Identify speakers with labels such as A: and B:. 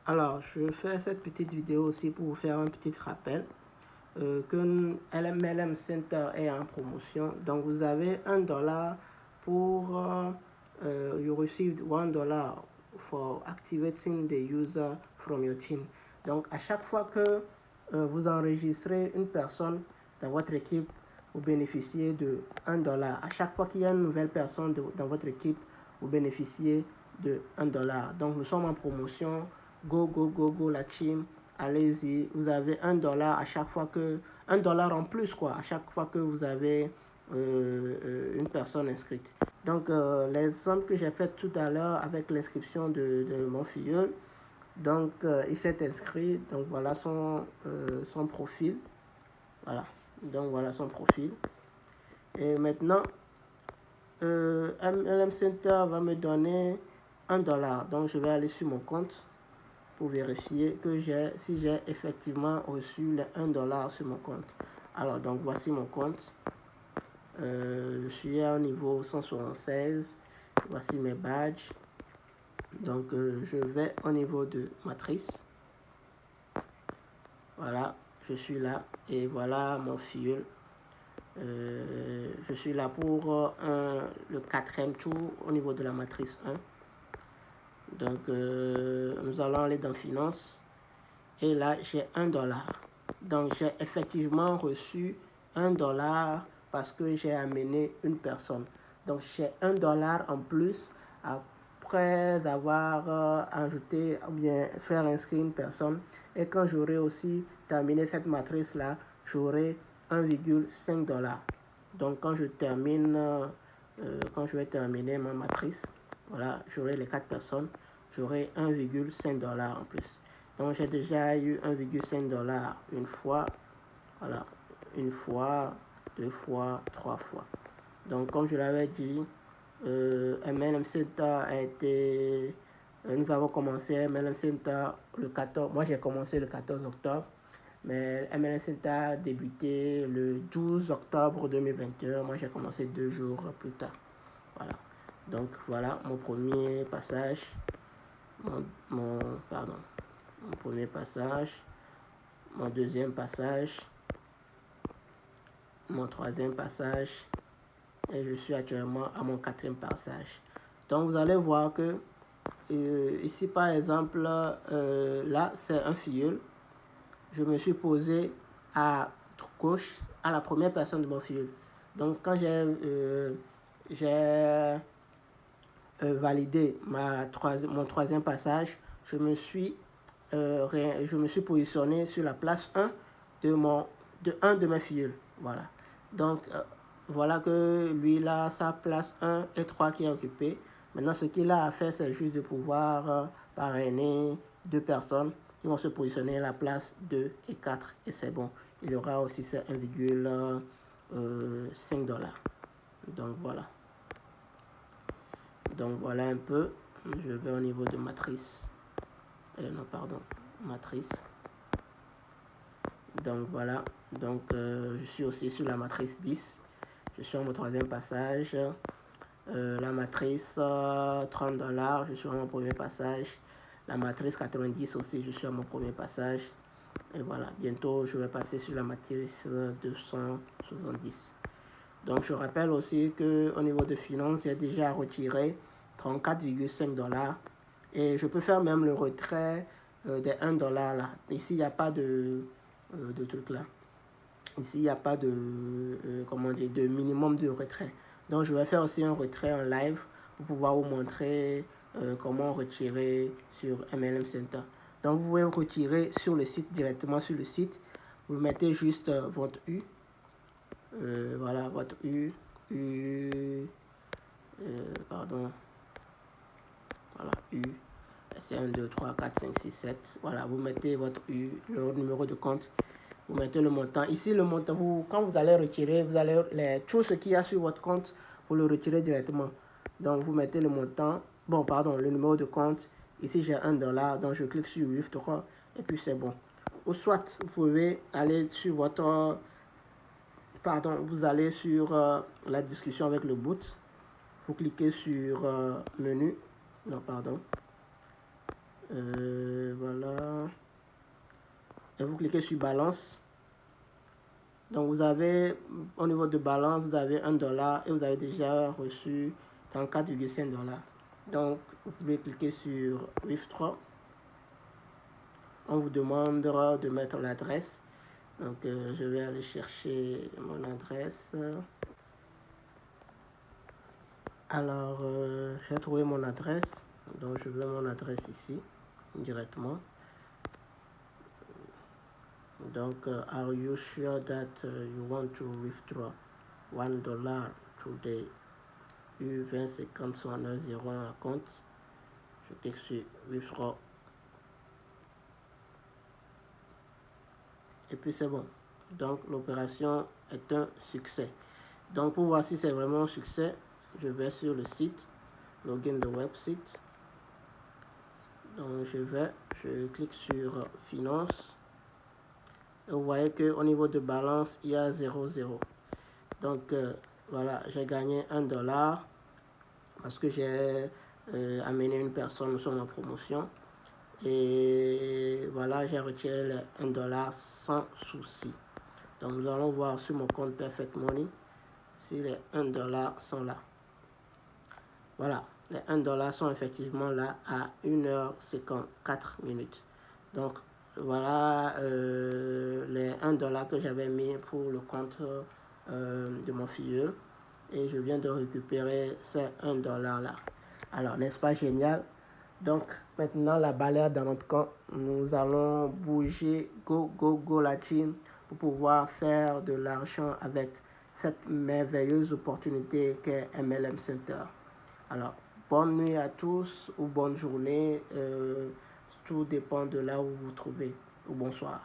A: Alors, je fais cette petite vidéo aussi pour vous faire un petit rappel que MLM Center est en promotion. Donc, vous avez $1 pour you received $1 for activating the user from your team. Donc, à chaque fois que vous enregistrez une personne dans votre équipe, vous bénéficiez de $1. À chaque fois qu'il y a une nouvelle personne dans votre équipe, vous bénéficiez de $1. Donc, nous sommes en promotion. Go la team, allez-y, vous avez $1 à chaque fois que, $1 en plus quoi, à chaque fois que vous avez une personne inscrite. Donc l'exemple que j'ai fait tout à l'heure avec l'inscription de mon filleul, donc il s'est inscrit, donc voilà son profil, voilà, donc voilà son profil. Et maintenant, MLM Center va me donner $1, donc je vais aller sur mon compte pour vérifier que si j'ai effectivement reçu les $1 sur mon compte. Alors, donc voici mon compte. Je suis au niveau 176. Voici mes badges. Donc, je vais au niveau de matrice. Voilà, je suis là. Et voilà mon filleul. Je suis là pour le 4e tour au niveau de la matrice 1. Donc, nous allons aller dans Finance. Et là, j'ai $1. Donc, j'ai effectivement reçu $1 parce que j'ai amené une personne. Donc, j'ai $1 en plus après avoir ajouté ou bien faire inscrire une personne. Et quand j'aurai aussi terminé cette matrice-là, j'aurai $1,5. Donc, quand je vais terminer ma matrice, voilà, j'aurai les 4 personnes, j'aurai $1,5 en plus. Donc j'ai déjà eu $1,5 une fois, voilà, une fois, 2 fois, 3 fois. Donc comme je l'avais dit, MLM Center a été, nous avons commencé MLM Center le 14, moi j'ai commencé le 14 octobre, mais MLM Center a débuté le 12 octobre 2021, moi j'ai commencé 2 jours plus tard. Voilà, donc voilà mon premier passage, mon premier passage, mon deuxième passage, mon troisième passage et je suis actuellement à mon 4e passage. Donc vous allez voir que ici par exemple, là c'est un filleul. Je me suis posé à gauche à la première personne de mon filleul. Donc quand j'ai validé mon troisième passage, je me suis positionné sur la place 1 de mes filleuls. Voilà. Donc, voilà que lui, là, sa place 1 et 3 qui est occupée. Maintenant, ce qu'il a à faire, c'est juste de pouvoir parrainer 2 personnes qui vont se positionner à la place 2 et 4. Et c'est bon. Il y aura aussi ces $1,5. Donc, voilà. Donc voilà un peu, je vais au niveau de matrice, matrice. Donc voilà, donc je suis aussi sur la matrice 10, je suis à mon 3e passage, la matrice $30, je suis à mon premier passage, la matrice 90 aussi, je suis à mon premier passage, et voilà, bientôt je vais passer sur la matrice 270. Donc je rappelle aussi qu'au niveau de finance, j'ai déjà retiré $34,5 et je peux faire même le retrait des $1 là. Ici, il n'y a pas de truc là. Ici, il n'y a pas de, de minimum de retrait. Donc je vais faire aussi un retrait en live pour pouvoir vous montrer comment retirer sur MLM Center. Donc vous pouvez retirer sur le site, directement sur le site. Vous mettez juste votre U. Voilà, votre voilà, U, c'est 1, 2, 3, 4, 5, 6, 7, voilà, vous mettez votre U, le numéro de compte, vous mettez le montant, ici le montant, quand vous allez retirer, vous allez, tout ce qu'il y a sur votre compte, vous le retirez directement, donc vous mettez le montant, le numéro de compte, ici j'ai $1, donc je clique sur Withdraw, et puis c'est bon, ou soit vous pouvez aller sur votre... vous allez sur la discussion avec le bot. Vous cliquez sur menu. Non, pardon. Voilà. et vous cliquez sur balance. Donc vous avez, au niveau de balance, vous avez $1 et vous avez déjà reçu 34,5 $. Donc vous pouvez cliquer sur Withdraw. On vous demandera de mettre l'adresse. Donc je vais aller chercher mon adresse. Alors j'ai trouvé mon adresse. Donc je veux mon adresse ici directement. Donc are you sure that you want to withdraw $1 today? U205001 à compte. Je clique sur Withdraw. Et puis c'est bon. Donc l'opération est un succès. Donc pour voir si c'est vraiment un succès, je vais sur le site, login de website. Donc je clique sur finance. Et vous voyez qu'au niveau de balance, il y a 0,0. Donc voilà, j'ai gagné $1 parce que j'ai amené une personne sur ma promotion. Et voilà, j'ai retiré les $1 sans souci. Donc nous allons voir sur mon compte Perfect Money si les $1 sont là. Voilà, les $1 sont effectivement là à 1h54 minutes. Donc voilà les $1 que j'avais mis pour le compte de mon filleul. Et je viens de récupérer ces $1 là. Alors, n'est-ce pas génial? Donc, maintenant, la balle est dans notre camp. Nous allons bouger go la team pour pouvoir faire de l'argent avec cette merveilleuse opportunité qu'est MLM Center. Alors, bonne nuit à tous ou bonne journée. Tout dépend de là où vous vous trouvez. Ou bonsoir.